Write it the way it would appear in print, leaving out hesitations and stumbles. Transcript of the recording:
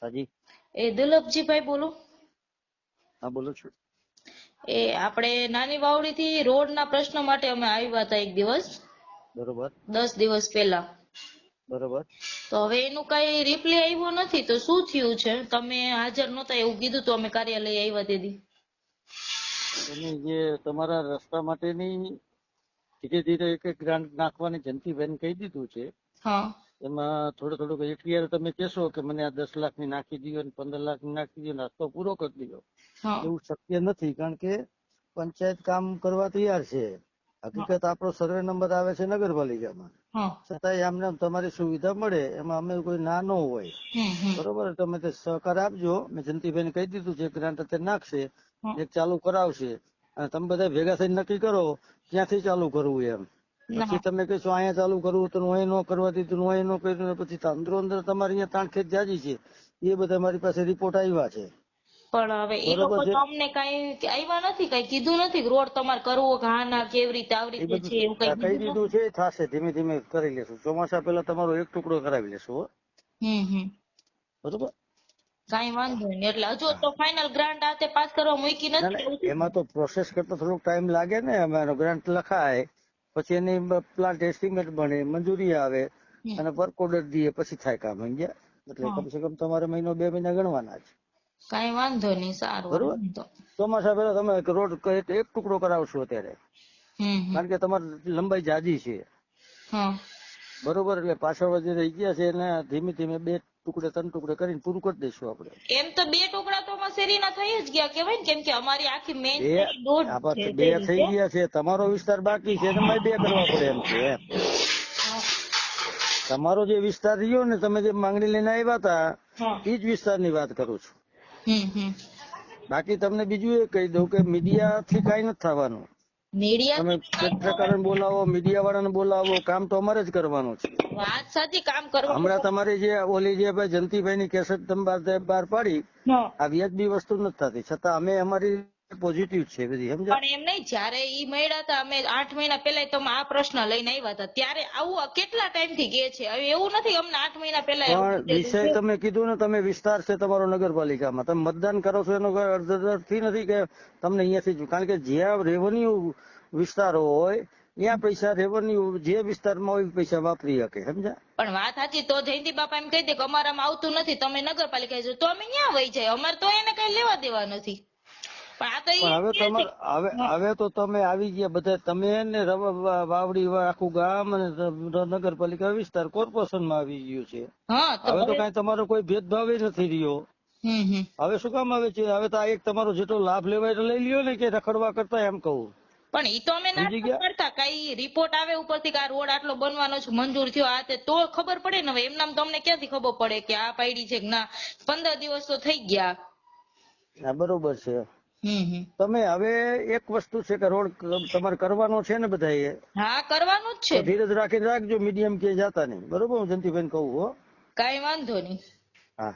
હાજી. એ દુર્લભજીભાઈ બોલો? હા બોલો છું. એ આપણે નાની વાવડી થી રોડ ના પ્રશ્ન માટે અમે આવ્યા હતા એક દિવસ, બરોબર 10 દિવસ પહેલા. બરોબર. તો હવે એનું કઈ રિપ્લાય આવ્યો નથી, તો શું થયું છે? તમે હાજર નહોતા એવું કીધું તો અમે કાર્યાલય આવ્યા તેથી. તમે જે તમારા રસ્તા માટેની ધીરે ધીરે એક એક ગ્રાન્ટ નાખવાની જયંતિબેન કહી દીધું છે. હા એમાં થોડું એટીઆર તમે કહેશો કે મને આ 10 લાખની નાખી દો ને 15 લાખની નાખી દો, રસ્તો પૂરો કરી દો, હા એવું શક્ય નથી. કારણ કે પંચાયત કામ કરવા તૈયાર છે. હકીકત આપણો સર્વે નંબર આવે છે નગરપાલિકામાં, હા છતાંય આમને આમ તમારી સુવિધા મળે એમાં અમે કોઈ ના ન હોય. બરોબર, તમે તે સહકાર આપજો. મેં જયંતિભાઈને કહી દીધું છે ગ્રાન્ટ અત્યારે નાખશે, એક ચાલુ કરાવશે, અને તમે બધા ભેગા થઈને નક્કી કરો ક્યાંથી ચાલુ કરવું એમ. પછી તમે કહેશો અહીંયા ચાલુ કરવું તો અહીં ન કરવા દીધું, અહીં ન કર્યું, પછી અંદરો અંદર તમારી અહીંયા તાણખેત જાજી છે. એ બધા મારી પાસે રિપોર્ટ આવ્યા છે. પણ હવે એ લોકો તો અમને કઈ આવ્યા નથી, કઈ કીધું નથી રોડ તમારે કરવો કે હા ના કેવી રીતે આવી એ રીતે બધું છે એવું કઈ કહી કીધું દીધું છે, થશે. ધીમે ધીમે કરી લેશું. ચોમાસા પહેલા તમારો એક ટુકડો કરાવી લેશું. નથી. બરોબર. કઈ વાંધો નહીં. એટલે હજુ તો ફાઇનલ ગ્રાન્ટ આતે પાસ કરવા મૂકી ના નથી ના, એવું છે? એમાં તો પ્રોસેસ કરતા થોડોક ટાઈમ લાગે ને. અમારો ગ્રાન્ટ લખાય, પછી એની પ્લાન્ટ એસ્ટિમેટ બને, મંજૂરી આવે, અને વર્ક ઓર્ડર દઈએ, પછી થાય કામ. સમજ્યા? એટલે કમસે કમ તમારે મહિનો 2 મહિના ગણવાના છે. કઈ વાંધો નહીં, સારું. બરોબર. ચોમાસા પહેલા તમે રોડ એક ટુકડો કરાવશો અત્યારે, કારણ કે તમારી લંબાઈ જાજી છે. બરોબર, એટલે પાછળ જે રહી ગયા છે એને ધીમે ધીમે 2 ટુકડે 3 ટુકડે કરીને પૂરું કરી દઈશું આપણે. એમ તો 2 ટુકડા તો શેરીના થઈ જ ગયા કેવાય ને, કેમ કે અમારી આખી મેઇન બે થઈ ગયા છે. તમારો વિસ્તાર બાકી છે, એમાં 2 કરવા પડે એમ છે. તમારો જે વિસ્તાર રહ્યો ને, તમે જે માંગણી લઈને આવ્યા હતા, એ જ વિસ્તારની વાત કરું છું. બાકી તમને બીજું એ કહી દઉં કે મીડિયા થી કઈ નથી થવાનું. તમે પત્રકારોને બોલાવો, મીડિયા વાળાને બોલાવો, કામ તો અમારે જ કરવાનું છે. વાત સાચી, કામ કરવાનું. હમણાં તમારી જે ઓલી જે ભાઈ જયંતિભાઈ ની કેસેટ તમે બહાર પાડી, આ વ્યાજબી વસ્તુ નથી થતી, છતાં અમે અમારી પોઝિટિવ છે બધી. સમજ્યા? પણ એમ નહીં, જયારે ઈ મળ્યા હતા અમે 8 મહિના પહેલા તમે આ પ્રશ્ન લઈને આવ્યા હતા, ત્યારે આવું કેટલા ટાઈમ થી કે છે? હવે એવું નથી અમને 8 મહિના પહેલા પણ વિષય તમે કીધું ને, તમે વિસ્તાર છે તમારો નગરપાલિકામાં, તમે મતદાન કરો છો એનો અર્થથી નથી કે તમને અહીંયાથી, કારણ કે જ્યાં રેવન્યુ વિસ્તાર હોય ત્યાં પૈસા રેવન્યુ જે વિસ્તારમાં હોય પૈસા વાપરી શકે. સમજ્યા? પણ વાત સાચી, તો જયંતિ બાપા એમ કહી દે કે અમારામાં આવતું નથી, તમે નગરપાલિકા જો તો અમે ક્યાં વહી જાય, અમારે તો એને કઈ લેવા દેવા નથી. પણ હવે તો તમે આવી ગયા બધા, તમે ને વાવડી આખું ગામ અને નગરપાલિકા વિસ્તાર કોર્પોરેશનમાં આવી ગયું છે. હવે તો કઈ તમારો કોઈ ભેદભાવ નથી રહ્યો. હવે શું કામ આવે છે? હવે તો આ એક તમારો જેટલો લાભ લેવાય એટલે લઈ લ્યો ને, કે રખડવા કરતા, એમ કહું. પણ ઈ તો અમે ના કરતા, કઈ રિપોર્ટ આવે ઉપરથી કે આ રોડ આટલો બનવાનો છે, મંજૂર થયો, આ તે તો ખબર પડે ને. હવે એમનામ તમને ક્યાંથી ખબર પડે કે આ પાડી છે કે ના? 15 દિવસ તો થઈ ગયા. હા બરોબર છે. તમે હવે એક વસ્તુ છે કે રોડ તમારે કરવાનો છે ને બધા? હા કરવાનું જ છે. ધીરજ રાખીને રાખજો, મીડિયમ કે જાતા નહીં. બરોબર, હું જયંતિભાઈ કહું. કઈ વાંધો નહીં. હા.